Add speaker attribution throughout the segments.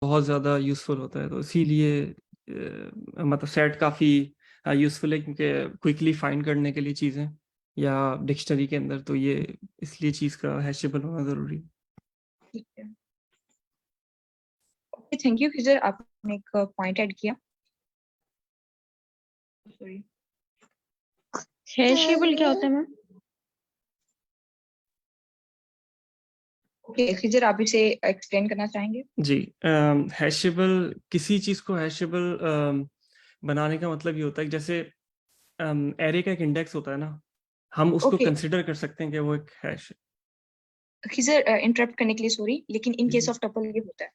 Speaker 1: बहुत ज़्यादा यूज़फुल होता है, तो इसीलिए मतलब सेट काफ़ी यूज़फुल है, क्योंकि क्विकली फाइंड करने के लिए चीज़ें या डिक्शनरी के अंदर, तो ये इसलिए चीज़ का हैशेबल होना ज़रूरी है।
Speaker 2: ठीक है, ओके, थैंक यू खिजर, आपने एक पॉइंट ऐड किया। सॉरी,
Speaker 3: हैशेबल क्या होता है मैम?
Speaker 2: ओके खिजर, आप इसे एक्सप्लेन करना चाहेंगे?
Speaker 1: जी, हैशेबल, किसी चीज़ को हैशेबल बनाने का मतलब ये होता है कि जैसे एरे का एक इंडेक्स होता है ना, हम उसको
Speaker 2: ओके
Speaker 1: कंसिडर कर सकते हैं कि वो एक हैश है।
Speaker 2: खिजर, इंटरप्ट करने के लिए सॉरी, लेकिन इन केस ऑफ टपल ये होता है।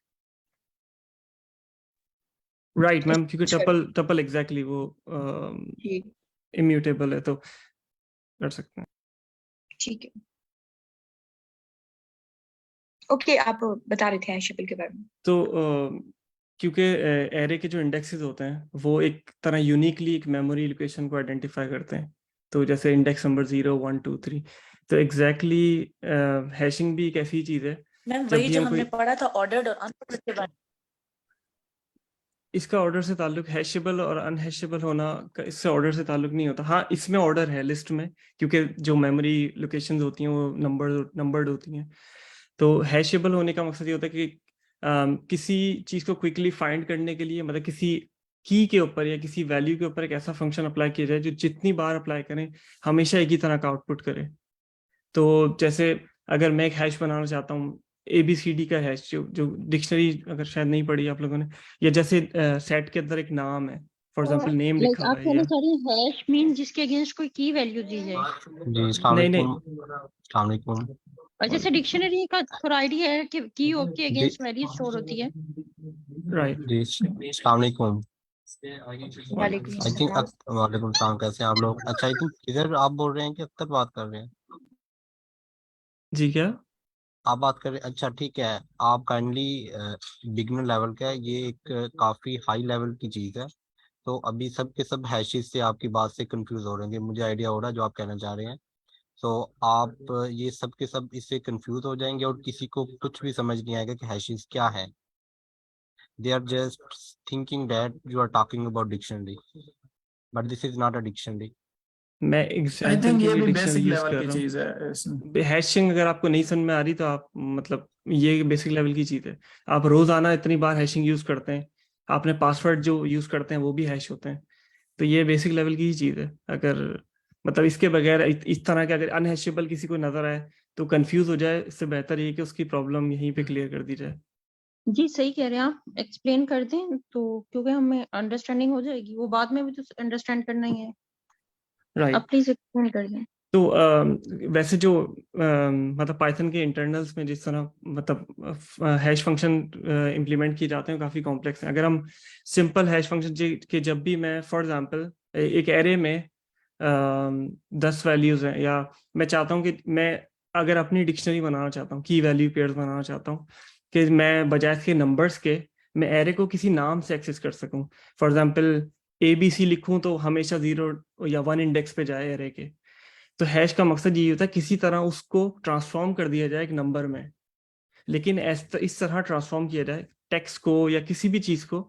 Speaker 1: राइट मैम, क्योंकि
Speaker 2: Sure.
Speaker 1: टपल एग्जैक्टली वो
Speaker 2: जी,
Speaker 1: इम्यूटेबल है, तो कर सकते हैं।
Speaker 2: ठीक है, ओके, आप बता रहे थे हैशेबल के बारे में।
Speaker 1: तो क्योंकि एरे के जो इंडेक्सेस होते हैं वो एक तरह यूनिकली एक मेमोरी लोकेशन को आइडेंटिफाई करते हैं, तो जैसे इंडेक्स नंबर 0 1 2 3, तो एग्जैक्टली हैशिंग भी एक ऐसी चीज़ है
Speaker 4: मैम
Speaker 1: जब
Speaker 4: वही
Speaker 1: भी
Speaker 4: जो
Speaker 1: हम
Speaker 4: हमने
Speaker 1: कोई
Speaker 4: पढ़ा था ऑर्डर्ड और अनऑर्डर्ड के बारे में।
Speaker 1: इसका ऑर्डर से ताल्लुक, हैशेबल और अनहैशेबल होना का इससे ऑर्डर से ताल्लुक नहीं होता। हाँ, इसमें ऑर्डर है लिस्ट में, क्योंकि जो मेमोरी लोकेशंस होती हैं वो नंबर्ड होती हैं। तो हैशेबल होने का मकसद ये होता है कि किसी चीज़ को क्विकली फाइंड करने के लिए, मतलब किसी की के ऊपर या किसी वैल्यू के ऊपर एक ऐसा फंक्शन अप्लाई किया जाए जो जितनी बार अप्लाई करें हमेशा एक ही तरह का आउटपुट करे। तो जैसे अगर मैं एक हैश बनाना चाहता हूँ, ABCD का हैश, जो डिक्शनरी अगर शायद नहीं पढ़ी आप लोगों ने, या जैसे सेट के अंदर एक नाम है, फॉर एग्जांपल नेम
Speaker 3: लाइक
Speaker 1: लिखा
Speaker 3: आप
Speaker 1: हुआ है,
Speaker 3: कहना
Speaker 1: या
Speaker 3: चाह रहे हैं हैश मीन जिसके अगेंस्ट कोई की वैल्यू दी जाए,
Speaker 5: जी अस्सलाम
Speaker 1: नहीं
Speaker 5: वालेकुम।
Speaker 1: नहीं,
Speaker 5: अस्सलाम वालेकुम।
Speaker 3: और जैसे डिक्शनरी का थोड़ा आइडिया है कि की के
Speaker 5: जी
Speaker 3: अगेंस्ट वैल्यू स्टोर होती है।
Speaker 1: राइट।
Speaker 5: जी अस्सलाम वालेकुम।
Speaker 2: वालेकुम
Speaker 5: आई थिंक
Speaker 2: अस्सलाम।
Speaker 5: वालेकुम सलाम, कैसे हैं आप लोग? अच्छा, आई थिंक किधर आप बोल रहे हैं कि अख्तर बात कर रहे हैं?
Speaker 1: जी क्या?
Speaker 5: आप बात कर रहे हैं, अच्छा ठीक है। आप काइंडली बिगिनर लेवल का है, ये एक काफ़ी हाई लेवल की चीज़ है। तो अभी सब के सब हैशेस से आपकी बात से कंफ्यूज हो रहे हैं, मुझे आइडिया हो रहा है जो आप कहना चाह रहे हैं। तो आप ये सब के सब इससे कंफ्यूज हो जाएंगे और किसी को कुछ भी समझ नहीं आएगा कि हैशेस क्या है। They are just thinking that you are talking about dictionary, but this is not a dictionary.
Speaker 1: मैं
Speaker 6: आई
Speaker 1: एग्जाम्पल
Speaker 6: थिंक
Speaker 1: के
Speaker 6: ये
Speaker 1: लिए
Speaker 6: भी
Speaker 1: डिक्शनरी
Speaker 6: बेसिक
Speaker 1: यूज
Speaker 6: लेवल
Speaker 1: कर
Speaker 6: की
Speaker 1: रहा
Speaker 6: चीज है इसमें।
Speaker 1: हूँ। हैशिंग अगर आपको नहीं समझ में आ रही तो आप, मतलब ये बेसिक लेवल की चीज़ है। आप रोजाना इतनी बार हैशिंग यूज करते हैं, आपने पासवर्ड जो यूज करते हैं वो भी हैश होते हैं, तो ये बेसिक लेवल की ही चीज़ है। अगर मतलब इसके बगैर इस तरह के अगर अनहैशेबल किसी को नजर आए तो कंफ्यूज हो जाए, इससे बेहतर ये कि उसकी प्रॉब्लम यहीं पे क्लियर कर दी जाए।
Speaker 3: जी सही कह रहे हैं आप, एक्सप्लेन कर दें तो क्योंकि हमें अंडरस्टैंडिंग हो जाएगी, वो बाद में भी तो अंडरस्टैंड करना ही है।
Speaker 1: राइट।
Speaker 3: आप प्लीज एक्सप्लेन कर दें।
Speaker 1: तो वैसे जो मतलब पाइथन के इंटरनल्स में जिस तरह मतलब हैश फंक्शन इम्प्लीमेंट किए जाते हैं काफ़ी कॉम्प्लेक्स हैं। अगर हम सिंपल हैश फंक्शन के जब भी मैं फॉर एग्जांपल एक एरे में 10 वैल्यूज़ हैं, या मैं चाहता हूँ कि मैं अगर अपनी डिक्शनरी बनाना चाहता हूँ, की वैल्यू पेयर्स बनाना चाहता हूँ, कि मैं बजाय इसके नंबर्स के मैं एरे को किसी नाम से एक्सेस कर सकूँ। फॉर एग्जांपल ABC लिखूँ तो हमेशा 0 या 1 इंडेक्स पे जाए एरे के। तो हैश का मकसद ये होता है किसी तरह उसको ट्रांसफॉर्म कर दिया जाए एक नंबर में, लेकिन इस तरह ट्रांसफॉर्म किया जाए टेक्स्ट को या किसी भी चीज़ को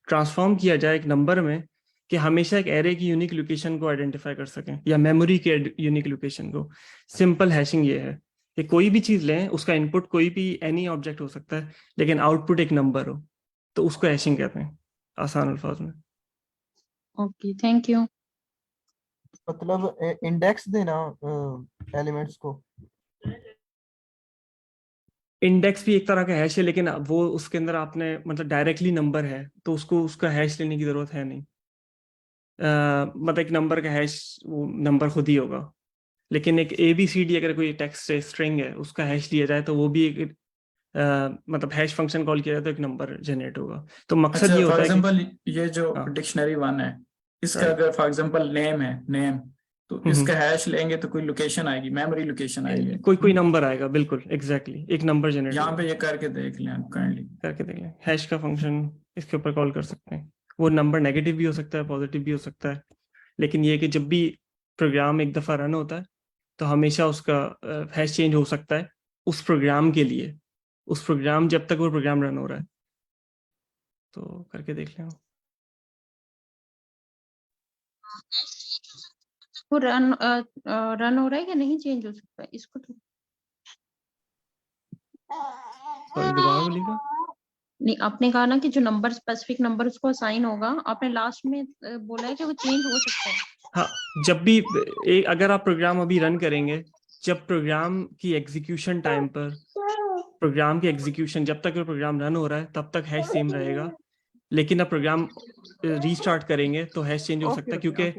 Speaker 1: ट्रांसफॉर्म किया जाए एक नंबर में, कि हमेशा एक एरे की यूनिक लोकेशन को आइडेंटिफाई कर सकें या मेमोरी के यूनिक लोकेशन को। सिंपल हैशिंग ये है कि कोई भी चीज़ लें, उसका इनपुट कोई भी एनी ऑब्जेक्ट हो सकता है, लेकिन आउटपुट एक नंबर हो, तो उसको हैशिंग कहते हैं आसान अल्फाज में।
Speaker 3: Okay thank you.
Speaker 7: मतलब इंडेक्स देना एलिमेंट्स को।
Speaker 1: इंडेक्स भी एक तरह का हैश है, लेकिन वो उसके अंदर आपने मतलब डायरेक्टली नंबर है तो उसको उसका हैश लेने की जरूरत है नहीं। मतलब एक नंबर का हैश वो नंबर खुद ही होगा, लेकिन एक ABCD अगर कोई टेक्स्ट स्ट्रिंग है उसका हैश लिया जाए तो वो भी एक मतलब हैश फंक्शन कॉल किया जाए तो एक नंबर जनरेट होगा। तो मकसद
Speaker 6: अच्छा,
Speaker 1: ये
Speaker 6: फॉर
Speaker 1: होता है कि
Speaker 6: एग्जांपल ये जो
Speaker 1: हाँ,
Speaker 6: डिक्शनरी वन है, इसका
Speaker 1: राइट।
Speaker 6: अगर फॉर एग्जांपल नेम है, नेम, तो इसका हैश लेंगे तो कोई लोकेशन आएगी, मेमोरी लोकेशन आएगी।
Speaker 1: कोई नंबर आएगा, बिल्कुल एग्जैक्टली एक नंबर जनरेट
Speaker 6: यहाँ पे
Speaker 1: होगा।
Speaker 6: ये करके देख लें आप काइंडली।
Speaker 1: करके देख लें, हैश का फंक्शन इसके ऊपर कॉल कर सकते हैं। वो नंबर नेगेटिव भी हो सकता है, पॉजिटिव भी हो सकता है, लेकिन ये कि जब भी प्रोग्राम एक दफ़ा रन होता है तो हमेशा उसका हैश चेंज हो सकता है उस प्रोग्राम के लिए, उस प्रोग्राम जब तक वो प्रोग्राम रन हो रहा है। तो करके देख लें।
Speaker 3: वो रन हो रहा है कि नहीं चेंज हो सकता है इसको तो
Speaker 1: सॉरी दोबारा बोलिएगा।
Speaker 3: नहीं, आपने कहा ना कि जो नंबर स्पेसिफिक नंबर उसको असाइन होगा, आपने लास्ट में बोला है कि वो चेंज हो सकता है।
Speaker 1: हाँ, जब भी अगर आप प्रोग्राम अभी रन करेंगे, जब प्रोग्राम की एग्जीक्यूशन टाइम पर, प्रोग्राम की एग्जीक्यूशन जब तक प्रोग्राम रन हो रहा है तब तक हैश सेम रहेगा, लेकिन अब प्रोग्राम रीस्टार्ट करेंगे तो हैश चेंज हो सकता है, क्योंकि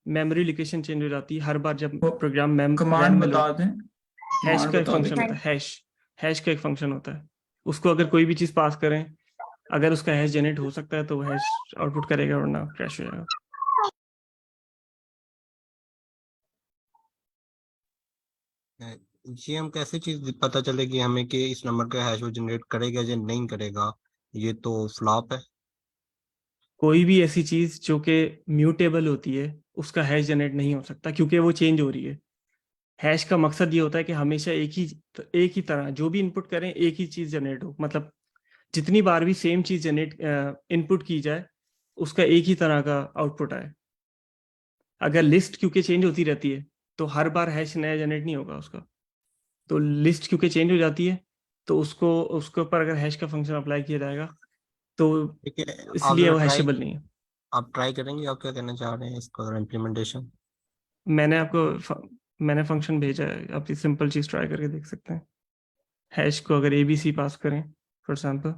Speaker 1: मेमोरी लोकेशन चेंज हो जाती है हर बार जब
Speaker 6: वो
Speaker 1: प्रोग्राम रैम
Speaker 6: कमांड
Speaker 1: में
Speaker 6: बता दें,
Speaker 1: हैश
Speaker 6: कमांड
Speaker 1: का एक
Speaker 6: बता
Speaker 1: फंक्शन
Speaker 6: दें।
Speaker 1: होता है, हैश का एक फंक्शन होता है, उसको अगर कोई भी चीज पास करें, अगर उसका हैश जनरेट हो सकता है तो हैश आउटपुट करेगा, वरना क्रैश हो जाएगा।
Speaker 5: ये हम कैसे चीज पता चलेगी हमें कि इस नंबर का हैश वो जनरेट करेगा या नहीं करेगा? ये तो फ्लॉप है।
Speaker 1: कोई भी ऐसी चीज जो कि म्यूटेबल होती है उसका हैश जनरेट नहीं हो सकता, क्योंकि वो चेंज हो रही है। हैश का मकसद ये होता है कि हमेशा एक ही तरह जो भी इनपुट करें एक ही चीज जनरेट हो, मतलब जितनी बार भी सेम चीज जनरेट इनपुट की जाए उसका एक ही तरह का आउटपुट आए। अगर लिस्ट क्योंकि चेंज होती रहती है तो हर बार हैश नया जनरेट नहीं होगा उसका, तो लिस्ट क्योंकि चेंज हो जाती है तो उसके ऊपर अगर हैश का फंक्शन अप्लाई किया जाएगा तो
Speaker 5: ठीक है, आप
Speaker 1: इसलिए
Speaker 5: जरा
Speaker 1: वो
Speaker 5: ट्राई
Speaker 1: हैशेबल नहीं है।
Speaker 5: आप ट्राई करेंगे, आप क्या कहना चाह रहे हैं इसका इम्प्लीमेंटेशन?
Speaker 1: मैंने फंक्शन भेजा है, आप ये सिंपल चीज ट्राई करके देख सकते हैं। हैश को अगर एबीसी पास करें फॉर एग्जांपल,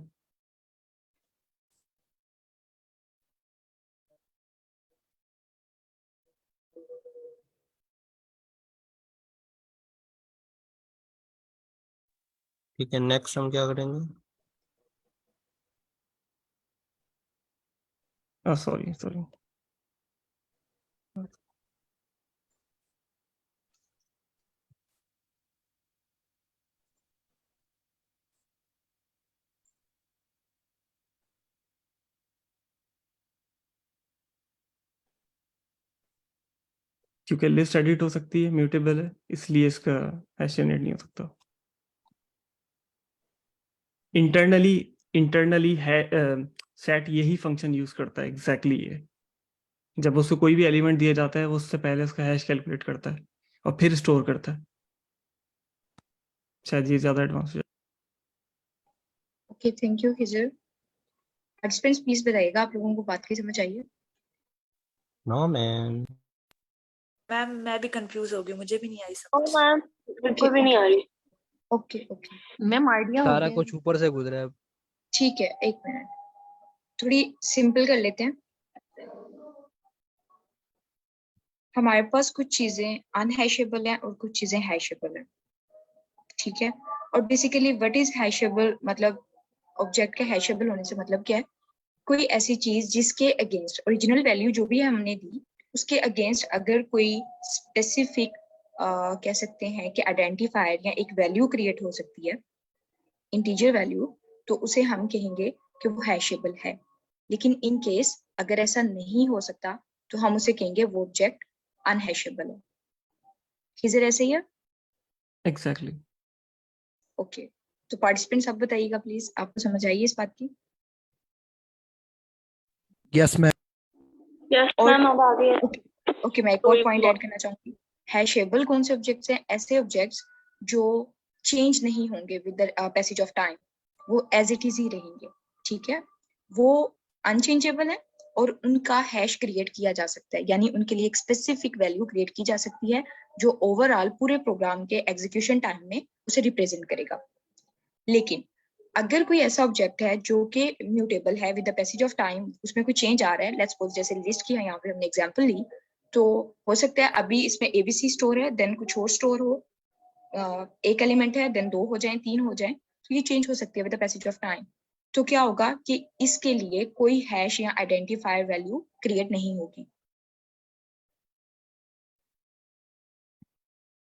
Speaker 5: ठीक है, नेक्स्ट हम क्या करेंगे?
Speaker 1: सॉरी सॉरी, क्योंकि लिस्ट एडिट हो सकती है, म्यूटेबल है, इसलिए इसका हैश जनरेट नहीं हो सकता। इंटरनली है सेट यही फंक्शन यूज करता है एग्जैक्टली ये। जब उसको कोई भी एलिमेंट दिया जाता है वो उससे पहले उसका हैश कैलकुलेट करता है और फिर स्टोर करता है। शायद ये ज्यादा एडवांस हो
Speaker 2: okay, thank you Khizar. Participants please बताइएगा आप लोगों को बात की समझ आई है?
Speaker 5: No ma'am.
Speaker 4: मैम मैं भी कंफ्यूज हो गई, मुझे भी नहीं आई समझ।
Speaker 8: मैम बिल्कुल भी नहीं आ रही।
Speaker 2: ओके ओके,
Speaker 3: मैम आइडिया हो
Speaker 9: सारा
Speaker 3: गया।
Speaker 9: कुछ ऊपर से गुजरा है।
Speaker 2: ठीक है, एक मिनट, थोड़ी सिंपल कर लेते हैं। हमारे पास कुछ चीजें अनहैशेबल हैं और कुछ चीजें हैशेबल हैं, ठीक है। और बेसिकली व्हाट इज हैशेबल, मतलब ऑब्जेक्ट के हैशेबल होने से मतलब क्या है? कोई ऐसी चीज जिसके अगेंस्ट ओरिजिनल वैल्यू जो भी हमने दी उसके अगेंस्ट अगर कोई स्पेसिफिक कह सकते हैं कि आइडेंटिफायर या एक वैल्यू क्रिएट हो सकती है, इंटीजर वैल्यू, तो उसे हम कहेंगे कि वो हैशेबल है। लेकिन इन केस अगर ऐसा नहीं हो सकता तो हम उसे कहेंगे वो ऑब्जेक्ट अनहैशेबल है। खिजर ऐसे ही है?
Speaker 1: एग्जैक्टली।
Speaker 2: ओके, तो पार्टिसिपेंट्स आप बताइएगा प्लीज, आपको समझ आई इस बात की?
Speaker 9: Yes ma'am.
Speaker 8: यस
Speaker 2: और
Speaker 8: मैम अब आ गई है।
Speaker 2: ओके, मैं एक और पॉइंट ऐड करना चाहूंगी। हैशेबल कौन से ऑब्जेक्ट्स हैं? ऐसे ऑब्जेक्ट्स जो चेंज नहीं होंगे with the passage of time, वो एज इट इज ही रहेंगे, ठीक है। वो अनचेंजेबल है और उनका हैश क्रिएट किया जा सकता है, यानी उनके लिए एक स्पेसिफिक वैल्यू क्रिएट की जा सकती है जो ओवरऑल पूरे प्रोग्राम के एग्जीक्यूशन टाइम में उसे रिप्रेजेंट करेगा। लेकिन अगर कोई ऐसा ऑब्जेक्ट है जो कि म्यूटेबल है with the passage of time, उसमें कोई चेंज आ रहा है, लेट्स सपोज जैसे लिस्ट की यहाँ पे हमने एग्जांपल ली, तो हो सकता है अभी इसमें एबीसी स्टोर है, देन कुछ और स्टोर हो, एक एलिमेंट है देन 2 हो जाए, 3 हो जाए, तो ये चेंज हो सकती है with the passage of time. तो क्या होगा कि इसके लिए कोई हैश या आइडेंटिफायर वैल्यू क्रिएट नहीं होगी।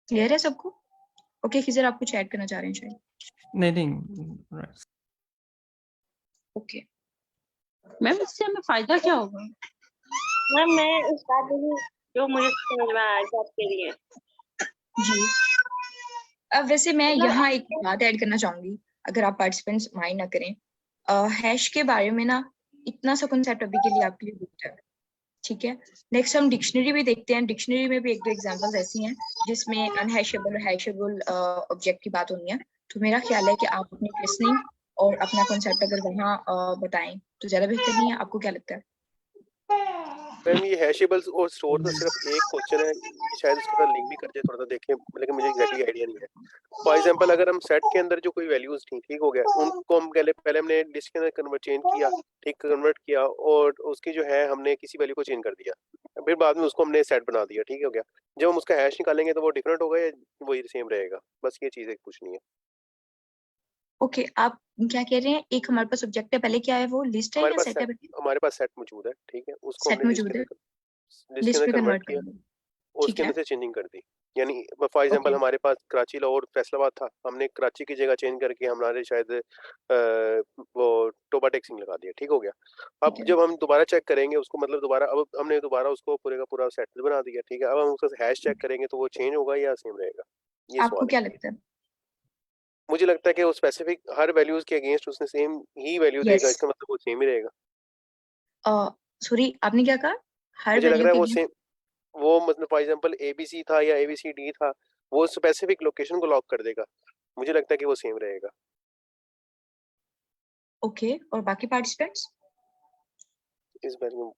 Speaker 2: क्लियर है सबको? ओके खिजर, आप कुछ ऐड करना चाह रहे हैं शायद?
Speaker 1: नहीं right.
Speaker 2: ओके
Speaker 3: मैम इससे हमें फायदा क्या होगा?
Speaker 8: मैम मैं इस बात में जो मुझे समझ में आया कि आपके लिए
Speaker 2: जी। अब वैसे मैं यहाँ एक बात ऐड करना चाहूंगी, अगर आप पार्टिसिपेंट्स माइंड ना करें। हैश के बारे में ना इतना सा कॉन्सेप्ट अभी के लिए आपके लिए good है, ठीक है। नेक्स्ट हम डिक्शनरी भी देखते हैं। डिक्शनरी में भी एक दो एग्जांपल्स ऐसी हैं जिसमें अनहैशेबल और हैशेबल ऑब्जेक्ट की बात होनी है। तो मेरा ख्याल है कि आप अपनी लिसनिंग और अपना कॉन्सेप्ट अगर वहाँ बताएं तो ज्यादा बेहतर नहीं है? आपको क्या लगता है?
Speaker 10: मैम ये हैशेबल्स और स्टोर तो सिर्फ एक क्वेश्चन है, ये शायद उसके साथ लिंक भी कर दे, थोड़ा सा देखें, लेकिन मुझे एग्जैक्टली आइडिया नहीं है। फॉर एग्जांपल अगर हम सेट के अंदर जो कोई वैल्यूज थी, ठीक हो गया, उनको हम पहले हमने लिस्ट के अंदर कन्वर्ट चेंज किया, ठीक, कन्वर्ट किया, और उसकी जो है हमने किसी वैल्यू को चेंज कर दिया, फिर बाद में उसको हमने सेट बना दिया, ठीक हो गया। जब हम उसका हैश निकालेंगे तो वो डिफरेंट होगा या वही सेम रहेगा? बस ये चीज पूछनी है।
Speaker 2: ओके, आप क्या कह रहे हैं? एक हमारे पास ऑब्जेक्ट है, पहले क्या है वो, लिस्ट है
Speaker 10: हमारे
Speaker 2: या
Speaker 10: पास
Speaker 2: सेट है?
Speaker 10: हमारे पास सेट मौजूद है, ठीक है, उसको
Speaker 2: सेट
Speaker 10: हमने
Speaker 2: मौजूद है,
Speaker 10: लिस्ट
Speaker 2: लिस्ट
Speaker 10: के
Speaker 2: पे
Speaker 10: अंदर
Speaker 2: कन्वर्ट
Speaker 10: कन्वर्ट किया
Speaker 2: कर दो,
Speaker 10: और
Speaker 2: ठीक
Speaker 10: उसके
Speaker 2: है।
Speaker 10: अंदर से चेंजिंग कर दी। यानी फॉर एग्जांपल
Speaker 2: ओके,
Speaker 10: हमारे पास कराची, लाहौर, फैसलाबाद था, हमने कराची की जगह चेंज करके हमारे शायद वो टोबा टेक्सिंग लगा दिया, ठीक हो गया। अब
Speaker 2: ठीक है।
Speaker 10: जब हम दोबारा चेक करेंगे उसको, मतलब दोबारा, अब हमने दोबारा उसको पूरे का पूरा सेट बना दिया, ठीक है। अब हम उसका हैश चेक करेंगे तो वो चेंज होगा या सेम रहेगा? ये
Speaker 2: आपको
Speaker 10: सवाल
Speaker 2: क्या
Speaker 10: है।
Speaker 2: लगता है?
Speaker 10: मुझे लगता है कि वो स्पेसिफिक हर वैल्यूज के अगेंस्ट उसने सेम ही वैल्यू देगा,
Speaker 2: यस,
Speaker 10: इसका मतलब वो सेम ही रहेगा।
Speaker 2: सॉरी आपने क्या कहा? हर
Speaker 10: मुझे लग
Speaker 2: वैल्यू
Speaker 10: रहा है
Speaker 2: के
Speaker 10: वो
Speaker 2: लिए?
Speaker 10: सेम, वो मतलब फॉर एग्जांपल एबीसी था या एबीसीडी था, वो स्पेसिफिक लोकेशन को लॉक कर देगा। मुझे लगता है कि वो सेम रहेगा।
Speaker 2: ओके, और बाकी पार्टिसिपेंट्स?
Speaker 10: इस बारे में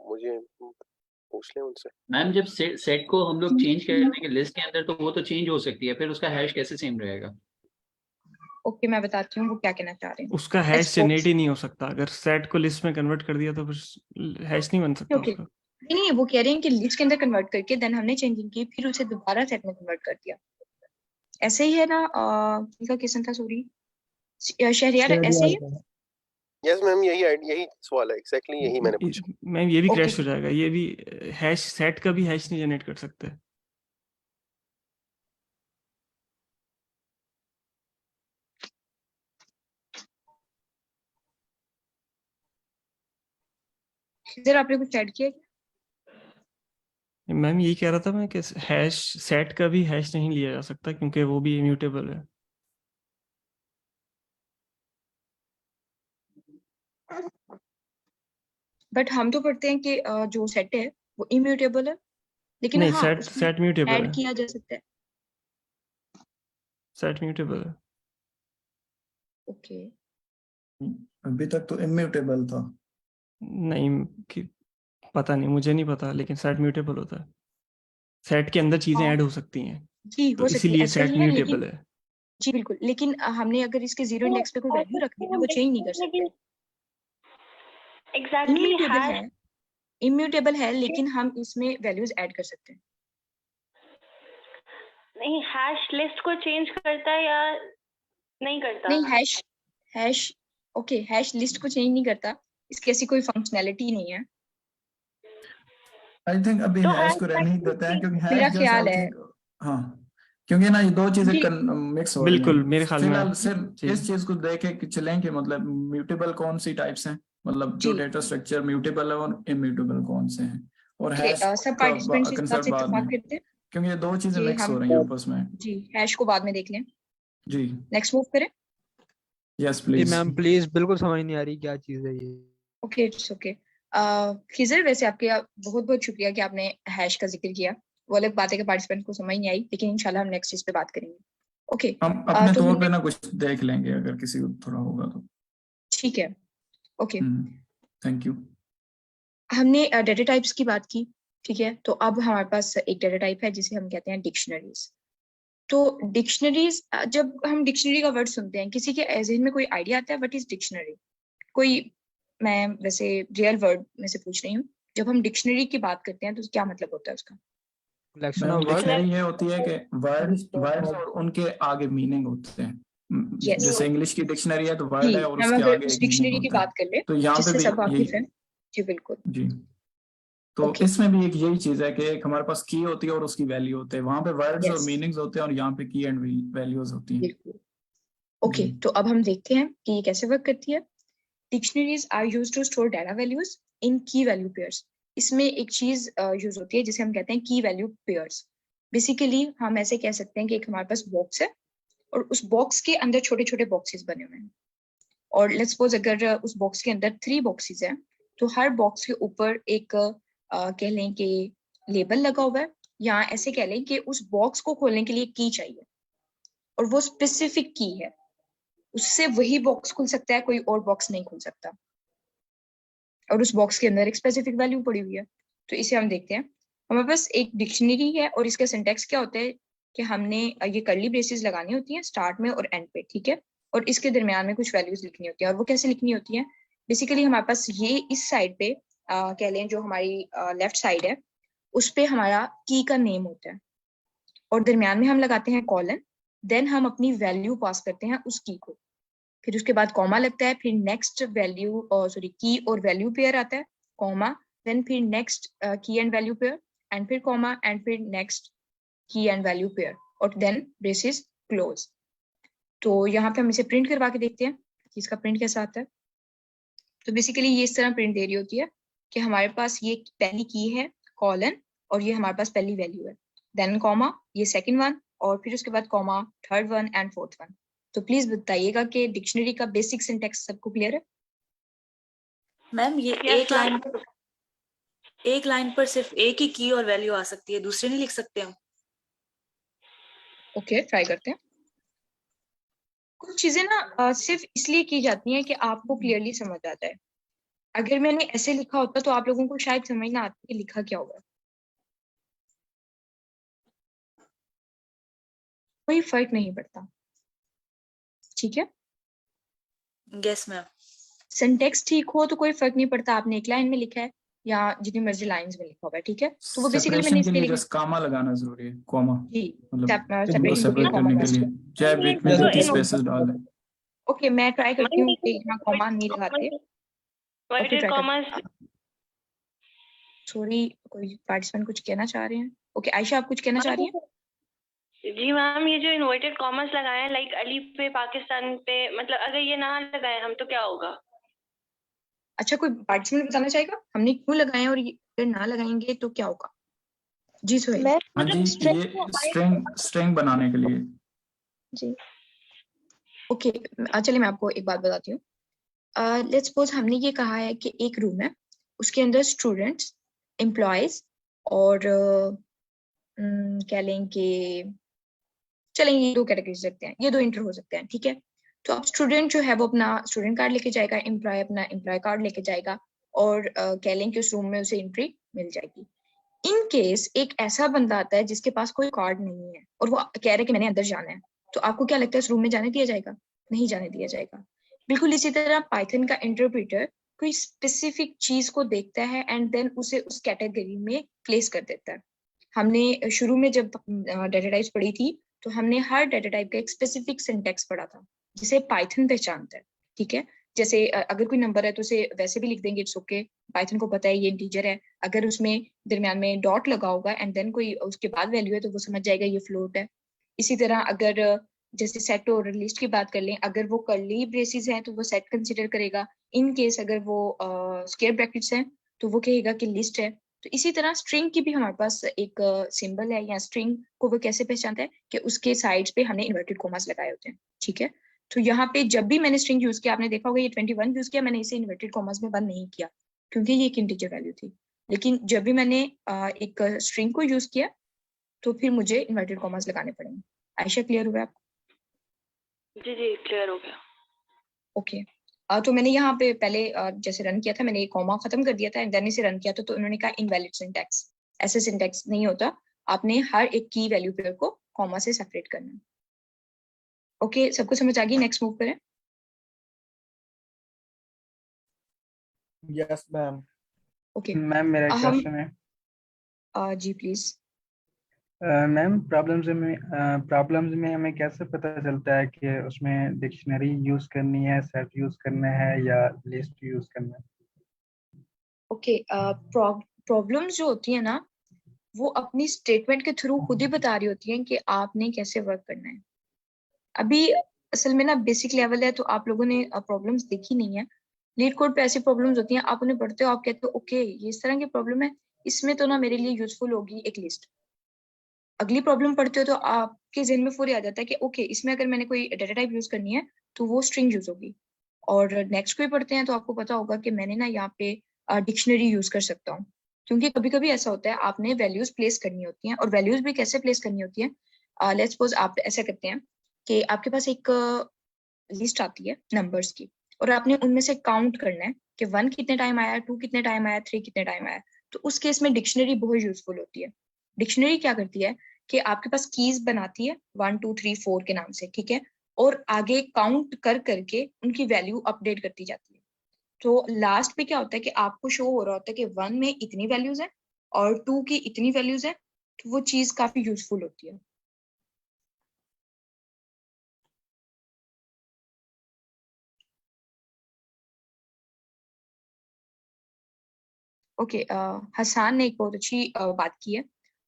Speaker 10: मुझे पूछ लें उनसे।
Speaker 11: मैम जब सेट को हम लोग चेंज करने के लिस्ट के अंदर, तो वो तो चेंज हो सकती है, फिर उसका हैश कैसे सेम रहेगा?
Speaker 2: ओके, मैं बताती हूँ वो क्या कहना चाह रहे हैं।
Speaker 1: उसका हैश जनरेट ही नहीं हो सकता। अगर सेट को लिस्ट में कन्वर्ट कर दिया तो फिर हैश नहीं बन सकता
Speaker 2: ओके,
Speaker 1: उसका।
Speaker 2: नहीं, वो कह रहे हैं कि लिस्ट के अंदर कन्वर्ट करके देन हमने चेंजिंग की, फिर उसे दोबारा सेट में कन्वर्ट कर दिया। ऐसे ही है ना? इनका किस्म था, सॉरी शहरियार, ऐसे ही है?
Speaker 10: यस मैम, यही सवाल है, एग्जैक्टली यही मैंने पूछा।
Speaker 1: मैम ये भी
Speaker 2: ओके,
Speaker 1: क्रैश हो जाएगा, ये भी हैश, सेट का भी हैश नहीं जनरेट कर सकते।
Speaker 2: इधर आपने कुछ ऐड किया क्या?
Speaker 1: मैम यही कह रहा था मैं कि हैश, सेट का भी हैश नहीं लिया जा सकता क्योंकि वो भी इम्यूटेबल है।
Speaker 2: बट हम तो पढ़ते हैं कि जो सेट है वो इम्यूटेबल है, लेकिन
Speaker 1: नहीं,
Speaker 2: हाँ
Speaker 1: सेट
Speaker 2: उसमें
Speaker 1: सेट म्यूटेबल
Speaker 2: ऐड
Speaker 1: है,
Speaker 2: किया जा सकता है।
Speaker 1: सेट म्यूटेबल है।
Speaker 2: ओके,
Speaker 6: अभी तक तो इम्यूटेबल था।
Speaker 1: नहीं पता नहीं, मुझे नहीं पता, लेकिन सेट म्यूटेबल होता है। सेट के अंदर चीजें
Speaker 2: हाँ
Speaker 1: ऐड हो सकती हैं,
Speaker 2: जी,
Speaker 1: तो
Speaker 2: हो सकती है,
Speaker 1: इसीलिए
Speaker 2: ऐसा
Speaker 1: सेट
Speaker 2: ही है,
Speaker 1: म्यूटेबल
Speaker 2: लेकिन
Speaker 1: है।
Speaker 2: जी बिल्कुल, लेकिन हमने अगर इसके जीरो इंडेक्स पे कोई वैल्यू रख दी ना, वो चेंज नहीं कर सकते।
Speaker 8: एग्जैक्टली
Speaker 2: इम्यूटेबल
Speaker 8: हैश
Speaker 2: है, इम्यूटेबल है, लेकिन हम इसमें वैल्यूज ऐड कर सकते हैं।
Speaker 8: नहीं, हैश लिस्ट को चेंज करता है या नहीं करता?
Speaker 2: नहीं, हैश ओके, हैश लिस्ट को चेंज नहीं करता, इसकी ऐसी कोई फंक्शनैलिटी नहीं है।
Speaker 6: आई थिंक अभी
Speaker 8: तो
Speaker 6: हैश
Speaker 8: हैश
Speaker 6: को रहने ही देते हैं, क्योंकि
Speaker 2: मेरा
Speaker 6: हैश जैसे
Speaker 2: ख्याल
Speaker 6: आई
Speaker 2: है
Speaker 6: थिंक, हाँ, क्योंकि ना ये दो चीजें
Speaker 2: जी
Speaker 6: मिक्स हो रही
Speaker 1: बिल्कुल,
Speaker 6: हैं।
Speaker 1: मेरे ख्याल में
Speaker 6: फिलहाल सिर्फ
Speaker 1: जी
Speaker 6: इस चीज को देखे कि चलें कि मतलब म्यूटेबल कौन सी टाइप्स हैं, मतलब जो
Speaker 2: जी
Speaker 6: डेटा स्ट्रक्चर म्यूटेबल है और इम्यूटेबल कौन से हैं, और
Speaker 2: ओके,
Speaker 6: हैश
Speaker 2: सब
Speaker 6: का
Speaker 2: पार्टिसिपेंट्स इस बात
Speaker 6: कंसेप्ट
Speaker 2: से
Speaker 6: बाद
Speaker 2: इत्तेफाक
Speaker 6: में,
Speaker 2: करते हैं
Speaker 6: क्योंकि ये दो चीजें
Speaker 2: कि
Speaker 6: मिक्स हो
Speaker 2: हम
Speaker 6: रही हैं आपस में।
Speaker 2: जी हैश को बाद में देख लें।
Speaker 6: जी,
Speaker 2: नेक्स्ट मूव करें।
Speaker 6: यस
Speaker 9: ये
Speaker 6: प्लीज।
Speaker 9: मैम प्लीज, बिल्कुल समझ नहीं आ रही क्या चीज है ये।
Speaker 2: Okay, it's okay. खिजर, वैसे आपके बहुत बहुत शुक्रिया कि आपने हैश का जिक्र किया। वो अलग बात है कि पार्टिसिपेंट को समझ नहीं आई, लेकिन इंशाल्लाह हम नेक्स्ट चीज पे बात करेंगे। ओके,
Speaker 6: हम अपने
Speaker 2: तो
Speaker 6: तौर पे
Speaker 2: हमने
Speaker 6: ना कुछ देख लेंगे अगर किसी को थोड़ा होगा तो।
Speaker 2: ठीक है, ओके,
Speaker 6: थैंक यू।
Speaker 2: हमने डेटा टाइप्स की बात की, ठीक है। तो अब हमारे पास एक डेटा टाइप है जिसे हम कहते हैं डिक्शनरीज। तो डिक्शनरीज, जब हम डिक्शनरी का वर्ड सुनते हैं, किसी के ज़हन में कोई आइडिया आता है व्हाट इज डिक्शनरी? कोई, मैं वैसे रियल वर्ड में से पूछ रही हूँ, जब हम डिक्शनरी की बात करते हैं तो क्या मतलब होता है उसका?
Speaker 9: Collection
Speaker 6: ma'am
Speaker 9: of word.
Speaker 6: Dictionary ये होती है कि वर्ड्स और उनके आगे मीनिंग होते हैं।
Speaker 2: यस
Speaker 6: जैसे इंग्लिश की डिक्शनरी है तो
Speaker 2: जी,
Speaker 6: वर्ड है और
Speaker 2: हम
Speaker 6: उसके
Speaker 2: अगर
Speaker 6: आगे
Speaker 2: उस
Speaker 6: एक मीनिंग
Speaker 2: डिक्शनरी की
Speaker 6: होता है,
Speaker 2: बात कर ले
Speaker 6: तो यहाँ पे
Speaker 2: जिससे
Speaker 6: भी
Speaker 2: सब वाकिफ
Speaker 6: यही।
Speaker 2: है, जी बिल्कुल,
Speaker 6: जी, तो
Speaker 2: ओके,
Speaker 6: इसमें भी एक यही चीज है कि एक हमारे पास की होती है और उसकी वैल्यू होते हैं, वहां पे वर्ड्स और
Speaker 2: यस
Speaker 6: मीनिंग्स होते हैं और यहाँ पे की एंड वैल्यूज होती हैं।
Speaker 2: बिल्कुल, ओके।
Speaker 6: जी,
Speaker 2: तो अब हम देखते हैं कि ये कैसे वर्क करती है। Dictionaries are used to store data values in key value pairs. इसमें एक चीज यूज होती है जिसे हम कहते हैं की वैल्यू पेयर्स। बेसिकली हम ऐसे कह सकते हैं कि एक हमारे पास बॉक्स है और उस बॉक्स के अंदर छोटे छोटे बॉक्सेस बने हुए हैं। और लेट्स सपोज अगर उस बॉक्स के अंदर 3 बॉक्सेस हैं, तो हर बॉक्स के ऊपर एक कह लें कि लेबल लगा हुआ है, या ऐसे कह लें कि उस बॉक्स को खोलने के लिए की चाहिए और वो स्पेसिफिक की है, उससे वही बॉक्स खुल सकता है, कोई और बॉक्स नहीं खुल सकता, और उस बॉक्स के अंदर एक स्पेसिफिक वैल्यू पड़ी हुई है। तो इसे हम देखते हैं, हमारे पास एक डिक्शनरी है और इसका सिंटैक्स क्या होता है कि हमने ये कर्ली ब्रेसेस लगानी होती हैं स्टार्ट में और एंड पे, ठीक है, और इसके दरमियान में कुछ वैल्यूज लिखनी होती है। और वो कैसे लिखनी होती है, बेसिकली हमारे पास ये इस साइड पे कह लें जो हमारी लेफ्ट साइड है उस पे हमारा की का नेम होता है, और दरमियान में हम लगाते हैं कॉलन, देन हम अपनी वैल्यू पास करते हैं उस की को, फिर उसके बाद कॉमा लगता है, फिर नेक्स्ट वैल्यू सॉरी की और वैल्यू पेयर आता है, कॉमा, देन फिर नेक्स्ट की एंड वैल्यू पेयर, एंड फिर कॉमा, एंड फिर नेक्स्ट की एंड वैल्यू पेयर, और देन ब्रेसेस क्लोज। तो यहाँ पे हम इसे प्रिंट करवा के देखते हैं कि इसका प्रिंट कैसा आता है। तो बेसिकली ये इस तरह प्रिंट दे रही होती है कि हमारे पास ये पहली की है कॉलन, और ये हमारे पास पहली वैल्यू है, देन कॉमा, ये सेकंड वन, और फिर उसके बाद comma, third one and fourth one. तो प्लीज बताइएगा कि डिक्शनरी का बेसिक सिंटैक्स सबको क्लियर है?
Speaker 4: मैम ये एक लाइन पर सिर्फ एक ही की और वैल्यू आ सकती है, दूसरे नहीं लिख सकते हम?
Speaker 2: ओके, ट्राई करते हैं। कुछ चीजें ना सिर्फ इसलिए की जाती हैं कि आपको क्लियरली समझ आता है। अगर मैंने ऐसे लिखा होता तो आप लोगों को शायद समझ ना आता कि लिखा क्या होगा। कोई फर्क नहीं पड़ता, ठीक है?
Speaker 4: Yes ma'am.
Speaker 2: सिंटैक्स ठीक हो तो कोई फर्क नहीं पड़ता, आपने एक लाइन में लिखा है या जितनी मर्जी लाइंस में लिखा हुआ है, ठीक है? तो वो बेसिकली मैंने
Speaker 6: सेपरेशन के
Speaker 2: इसलिए
Speaker 6: लिए
Speaker 2: लिखा
Speaker 6: जस्ट कॉमा लगाना जरूरी है, कॉमा,
Speaker 2: जी,
Speaker 6: मतलब इनको
Speaker 2: सेपरेशन
Speaker 6: सेपरेट करने के लिए, चाहे बीच में
Speaker 8: तो
Speaker 6: जितनी स्पेसेस डाल दें।
Speaker 2: ओके, मैं ट्राई करती हूँ कि यहाँ कॉमा नहीं लगाते।
Speaker 8: कॉमर्स
Speaker 2: सॉरी, कोई पार्टिसिपेंट कुछ कहना चाह रहे हैं? ओके, आयशा आप कुछ कहना चाह रही हैं?
Speaker 8: जी मैम, ये जो इन्वर्टेड कॉमर्स लगाए हैं लाइक अली पे, पाकिस्तान पे, मतलब अगर ये ना लगाए हम तो क्या होगा?
Speaker 2: अच्छा, कोई पार्टिसिपेंट बताना चाहेगा हमने क्यों लगाए हैं और ये अगर ना लगाएंगे तो क्या होगा? जी सोहेल।
Speaker 6: हाँ जी, ये स्ट्रिंग बनाने के लिए।
Speaker 2: जी ओके, चलिए मैं आपको एक बात बताती हूँ। लेट्स सपोज हमने ये कहा है कि एक रूम है, उसके अंदर स्टूडेंट्स, एम्प्लॉयज और कह लें कि चलेंगे ये 2 कैटेगरीज रखते हैं, ये 2 इंटर हो सकते हैं, ठीक है? तो अब स्टूडेंट जो है वो अपना स्टूडेंट कार्ड लेके जाएगा, एम्प्लॉय अपना एम्प्लॉय कार्ड लेके जाएगा, और कह लें कि उस रूम में उसे एंट्री मिल जाएगी। इन केस एक ऐसा बंदा आता है जिसके पास कोई कार्ड नहीं है और वो कह रहा है कि मैंने अंदर जाना है, तो आपको क्या लगता है उस रूम में जाने दिया जाएगा? नहीं जाने दिया जाएगा। बिल्कुल इसी तरह पाइथन का इंटरप्रेटर कोई स्पेसिफिक चीज को देखता है एंड देन उसे उस कैटेगरी में प्लेस कर देता है। हमने शुरू में जब डाटा टाइप्स पढ़ी थी तो हमने हर डाटा टाइप का एक स्पेसिफिक सिंटैक्स पढ़ा था जिसे पाइथन पहचानता है, ठीक है? जैसे अगर कोई नंबर है तो उसे वैसे भी लिख देंगे, इट्स ओके, पाइथन को पता है ये इंटीजर है। अगर उसमें दरमियान में डॉट लगा होगा एंड देन कोई उसके बाद वैल्यू है तो वो समझ जाएगा ये फ्लोट है। इसी तरह अगर जैसे सेट और लिस्ट की बात कर लें, अगर वो कर्ली ब्रेसेस हैं तो वो सेट कंसिडर करेगा, इन केस अगर वो स्क्वायर ब्रैकेट्स हैं तो वो कहेगा कि लिस्ट है। तो इसी तरह स्ट्रिंग की भी हमारे पास एक सिंबल है, या स्ट्रिंग को वो कैसे पहचानता है कि उसके साइड्स पे हमने इन्वर्टेड कॉमास लगाए होते हैं, ठीक है? तो यहाँ पे जब भी मैंने स्ट्रिंग यूज किया, आपने देखा होगा ये 21 यूज किया, मैंने इसे इन्वर्टेड कॉमास में बंद नहीं किया क्योंकि ये एक इंटीजर वैल्यू थी। लेकिन जब भी मैंने एक स्ट्रिंग को यूज किया तो फिर मुझे इन्वर्टेड कॉमास लगाने पड़ेंगे। आयशा क्लियर हुआ आपको?
Speaker 8: जी जी क्लियर हो गया।
Speaker 2: ओके, तो मैंने यहाँ पे पहले जैसे रन किया था, मैंने एक कॉमा खत्म कर दिया था एंड देन इसे रन किया था, तो उन्होंने कहा इनवैलिड सिंटैक्स। ऐसे सिंटैक्स नहीं होता, आपने हर एक की वैल्यू पेयर को कॉमा से सेपरेट करना है। ओके, सबको समझ आ गई? नेक्स्ट मूव करें।
Speaker 7: Yes ma'am.
Speaker 2: ओके
Speaker 12: मैम मेरा एक
Speaker 2: हम
Speaker 12: क्वेश्चन है।
Speaker 2: जी प्लीज।
Speaker 12: मैम प्रॉब्लम्स में हमें कैसे पता चलता है कि उसमें डिक्शनरी यूज करनी है, सेट यूज करना है या लिस्ट यूज करना है?
Speaker 2: ओके, प्रॉब्लम्स जो होती है ना वो अपनी स्टेटमेंट के थ्रू खुद ही बता रही होती हैं कि आपने कैसे वर्क करना है। अभी असल में ना बेसिक लेवल है तो आप लोगों ने प्रॉब्लम्स देखी नहीं है। लीड कोड पे ऐसी प्रॉब्लम्स होती हैं, आप उन्हें पढ़ते हो, आप कहते हो ओके ये इस तरह की प्रॉब्लम है, इसमें तो ना मेरे लिए यूजफुल होगी एक लिस्ट। अगली प्रॉब्लम पढ़ते हो तो आपके जहन में फुल आ जाता है कि ओके इसमें अगर मैंने कोई डाटा टाइप यूज करनी है तो वो स्ट्रिंग यूज होगी। और नेक्स्ट कोई पढ़ते हैं तो आपको पता होगा कि मैंने ना यहाँ पे डिक्शनरी यूज कर सकता हूँ, क्योंकि कभी कभी ऐसा होता है आपने वैल्यूज प्लेस करनी होती हैं, और वैल्यूज भी कैसे प्लेस करनी होती है। लेट्स सपोज आप ऐसा करते हैं कि आपके पास एक लिस्ट आती है नंबर्स की, और आपने उनमें से काउंट करना है कि 1 कितने टाइम आया, 2 कितने टाइम आया, 3 कितने टाइम आया। तो उस केस में डिक्शनरी बहुत यूजफुल होती है। डिक्शनरी क्या करती है कि आपके पास कीज बनाती है 1 2 3 4 के नाम से, ठीक है, और आगे काउंट कर करके उनकी वैल्यू अपडेट करती जाती है। तो लास्ट पे क्या होता है कि आपको शो हो रहा होता है कि 1 में इतनी वैल्यूज है और 2 की इतनी वैल्यूज है। तो वो चीज काफी यूजफुल होती है। ओके, हसान ने एक बहुत अच्छी बात की है,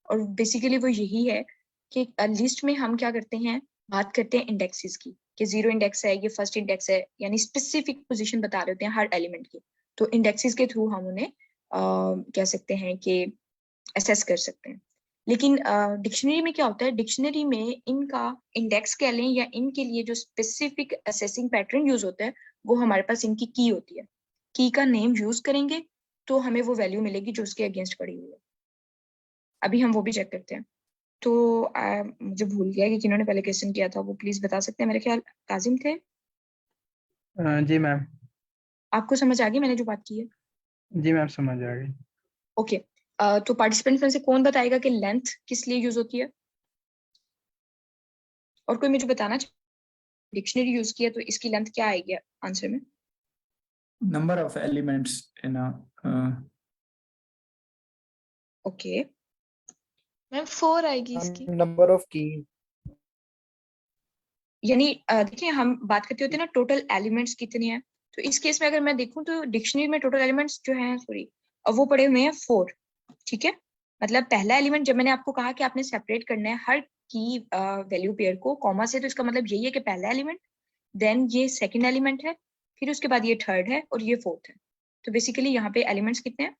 Speaker 2: और बेसिकली वो यही है कि लिस्ट में हम क्या करते हैं, बात करते हैं इंडेक्सेस की, कि 0 इंडेक्स है, ये फर्स्ट इंडेक्स है, यानी स्पेसिफिक पोजीशन बता रहे होते हैं हर एलिमेंट की। तो इंडेक्सेस के थ्रू हम उन्हें कह सकते हैं कि असेस कर सकते हैं। लेकिन डिक्शनरी में क्या होता है, डिक्शनरी में इनका इंडेक्स कह लें या इनके लिए जो स्पेसिफिक असेसिंग पैटर्न यूज होता है वो हमारे पास इनकी की होती है। की का नेम यूज करेंगे तो हमें वो वैल्यू मिलेगी जो उसके अगेंस्ट पड़ी हुई है। अभी हम वो भी चेक करते हैं। तो मुझे भूल गया कि किन्होंने पहले क्वेश्चन किया था, वो प्लीज बता सकते हैं। मेरे ख्याल काजिम थे।
Speaker 12: जी मैम।
Speaker 2: आपको समझ आ गई मैंने जो बात की है?
Speaker 12: जी मैम समझ आ गई।
Speaker 2: ओके, तो पार्टिसिपेंट्स में से कौन बताएगा कि लेंथ किस लिए यूज होती है? और कोई मुझे बताना चाहिए डिक्शनरी यूज किया तो इसकी लेंथ क्या आएगी आंसर में?
Speaker 6: Number of elements in
Speaker 2: okay ma'am 4 आएगी इसकी।
Speaker 7: नंबर ऑफ की,
Speaker 2: यानी देखिए हम बात करते होते हैं ना टोटल एलिमेंट्स कितने हैं। तो इस केस में अगर मैं देखूं तो डिक्शनरी में टोटल एलिमेंट्स जो हैं, सॉरी, वो पड़े हुए हैं 4। ठीक है, मतलब पहला एलिमेंट, जब मैंने आपको कहा कि आपने सेपरेट करना है हर की वैल्यू पेयर को कॉमा से, तो इसका मतलब यही है कि पहला एलिमेंट, देन ये सेकंड एलिमेंट है, फिर उसके बाद ये थर्ड है और ये फोर्थ है। तो बेसिकली यहाँ पे एलिमेंट्स कितने हैं?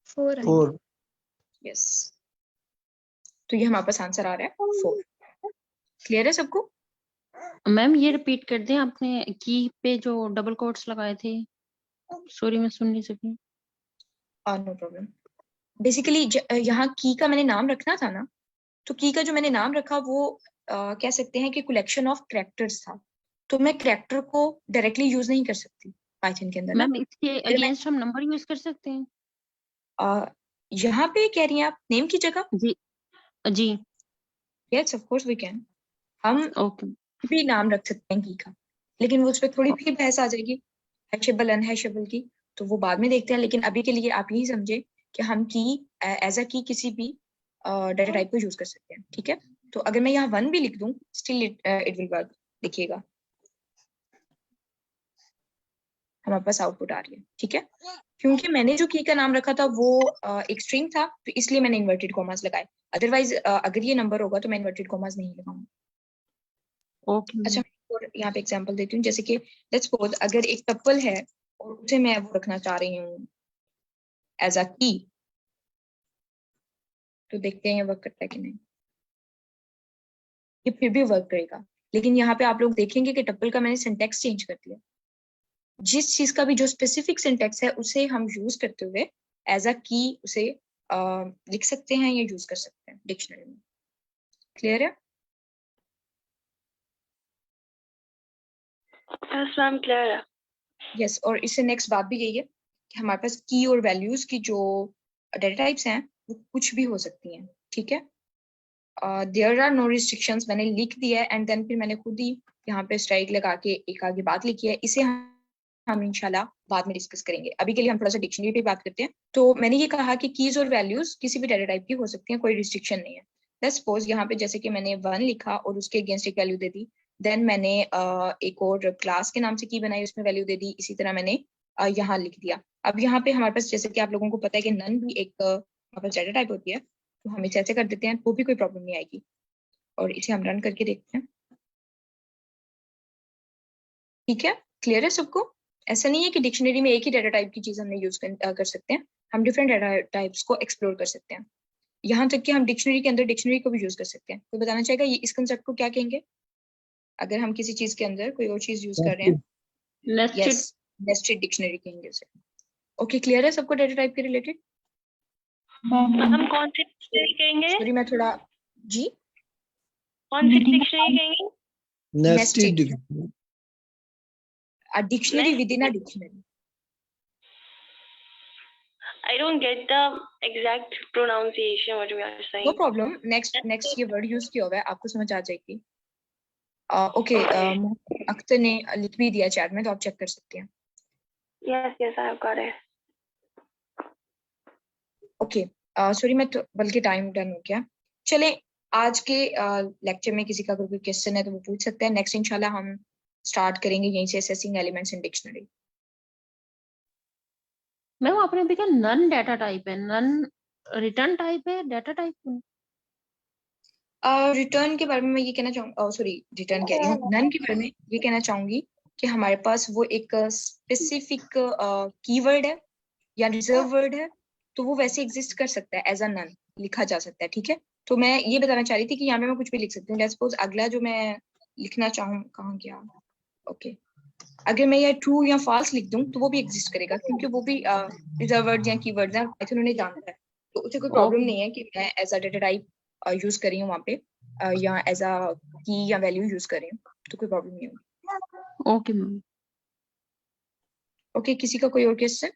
Speaker 2: 4। यस, तो ये हमारे पास आंसर आ रहा है 4। क्लियर है सबको?
Speaker 3: मैम ये रिपीट कर दें, आपने की पे जो डबल कोट्स लगाए थे, सॉरी मैं सुन नहीं सकी।
Speaker 2: No problem. बेसिकली यहाँ की का मैंने नाम रखना था ना, तो की का जो मैंने नाम रखा वो कह सकते हैं कि कलेक्शन ऑफ कैरेक्टर्स था। तो मैं कैरेक्टर को डायरेक्टली यूज नहीं कर सकती पाइथन के अंदर ना।
Speaker 3: मैम इसके अगेंस्ट हम नंबर यूज कर सकते हैं?
Speaker 2: यहाँ पे कह रही हैं आप नेम की जगह?
Speaker 3: जी जी।
Speaker 2: Yes of course we can. हम
Speaker 3: ओके
Speaker 2: भी नाम रख सकते हैं की का, लेकिन वो उस पर थोड़ी फिर बहस आ जाएगी हैशेबल अनहैशेबल की, तो वो बाद में देखते हैं। लेकिन अभी के लिए आप यही समझे कि हम की एज अ की किसी भी डाटा टाइप को यूज कर सकते हैं। ठीक है, तो अगर मैं यहाँ 1 भी लिख दूं स्टिल इट विल वर्क। देखिएगा हमारे पास आउटपुट आ रही है। ठीक है, क्योंकि मैंने जो की का नाम रखा था वो एक स्ट्रिंग था, तो इसलिए मैंने इन्वर्टेड कॉमास लगाए। अदरवाइज अगर ये नंबर होगा तो मैं इन्वर्टेड कॉमास नहीं लगाऊंगा।
Speaker 3: ओके।
Speaker 2: अच्छा, और यहाँ पे एग्जांपल देती हूँ, जैसे कि लेट्स सपोज अगर एक टपल है और उसे मैं वो रखना चाह रही हूँ एज अ की, तो देखते हैं ये वर्क करता है कि नहीं। ये फिर भी वर्क करेगा, लेकिन यहाँ पे आप लोग देखेंगे कि टपल का मैंने सिंटेक्स चेंज कर दिया। जिस चीज का भी जो स्पेसिफिक सिंटेक्स है उसे हम यूज करते हुए एज अ की उसे लिख सकते हैं या यूज कर सकते हैं डिक्शनरी में। क्लियर है?
Speaker 8: यस मैम क्लियर है।
Speaker 2: यस, और इससे नेक्स्ट बात भी यही है कि हमारे पास की और वैल्यूज की जो डेटा टाइप्स हैं वो कुछ भी हो सकती हैं। ठीक है, देयर आर नो रिस्ट्रिक्शंस मैंने लिख दिया है, एंड देन फिर मैंने खुद ही यहाँ पे स्ट्राइक लगा के एक आगे बात लिखी है। इसे हम इंशाल्लाह बाद में डिस्कस करेंगे। अभी के लिए हम थोड़ा सा डिक्शनरी पे बात करते हैं। तो मैंने ये कहा कि कीज और वैल्यूज किसी भी डेटा टाइप की हो सकती हैं, कोई रिस्ट्रिक्शन नहीं है। लेट्स सपोज यहाँ पे जैसे कि मैंने 1 लिखा और उसके अगेंस्ट एक वैल्यू दे दी, देन मैंने एक और क्लास के नाम से की बनाई, उसमें वैल्यू दे दी, इसी तरह मैंने यहाँ लिख दिया। अब यहाँ पे हमारे पास जैसे कि आप लोगों को पता है कि नन भी एक हमारे पास डेटा टाइप होती है, तो हम इसे ऐसे कर देते हैं तो भी कोई प्रॉब्लम नहीं आएगी। और इसे हम रन करके देखते हैं। ठीक है, क्लियर है सबको? ऐसा नहीं है कि डिक्शनरी में एक ही डेटा टाइप की चीज हमने यूज कर सकते हैं, हम डिफरेंट डेटा टाइप्स को एक्सप्लोर कर सकते हैं। यहाँ तक कि हम डिक्शनरी के अंदर डिक्शनरी को भी यूज कर सकते हैं। कोई बताना चाहेगा ये इस कंसेप्ट को क्या कहेंगे? अगर हम किसी चीज के अंदर कोई और चीज यूज कर रहे हैं,
Speaker 3: नेस्टेड
Speaker 2: यस नेस्टेड डिक्शनरी कहेंगे उसे। ओके, क्लियर है सबको डाटा टाइप के रिलेटेड?
Speaker 8: हम कौन सी डिक्शनरी कहेंगे?
Speaker 2: सॉरी मैं थोड़ा जी
Speaker 8: कौन सी डिक्शनरी कहेंगे?
Speaker 2: Nested a dictionary with in a dictionary.
Speaker 8: I don't get the exact pronunciation what you are saying.
Speaker 2: No problem, next ये वर्ड यूज किया हुआ है, आपको समझ आ जाएगी। ओके, अख्तर ने लिख भी दिया चैट में, तो आप चेक कर सकते हैं।
Speaker 8: Yes, yes, I have got it.
Speaker 2: Okay, sorry मैं तो बल्कि टाइम डन हो गया। चले आज के लेक्चर में किसी का अगर कोई क्वेश्चन है तो वो पूछ सकते हैं। नेक्स्ट इंशाल्लाह हम स्टार्ट करेंगे यहीं से assessing elements in dictionary.
Speaker 3: Ma'am आपने अभी कहा नन डाटा टाइप है, नन रिटर्न टाइप है, डाटा टाइप
Speaker 2: रिटर्न के बारे में मैं ये कहना चाहूँगी, सॉरी रिटर्न कह रही हूँ, नन के बारे में ये कहना चाहूंगी कि हमारे पास वो एक स्पेसिफिक कीवर्ड है या रिजर्व वर्ड है, तो वो वैसे एग्जिस्ट कर सकता है, एज अ नन लिखा जा सकता है, ठीक है। तो मैं ये बताना चाह रही थी कि यहाँ पे मैं कुछ भी लिख सकती हूँ। लेट्स सपोज अगला जो मैं लिखना चाहूँ, कहाँ गया, ओके, अगर मैं ये ट्रू या फॉल्स लिख दूं तो वो भी एग्जिस्ट करेगा, क्योंकि वो भी रिजर्व वर्ड या कीवर्ड्स हैं, पाइथन उन्हें जानता है, तो उसे कोई प्रॉब्लम नहीं है कि मैं as a data type use कर रही हूँ वहाँ पे, या एज अ की या वैल्यू यूज कर रही हूँ, तो कोई प्रॉब्लम नहीं होगी।
Speaker 3: Okay ma'am.
Speaker 2: ओके, किसी का कोई और क्वेश्चन?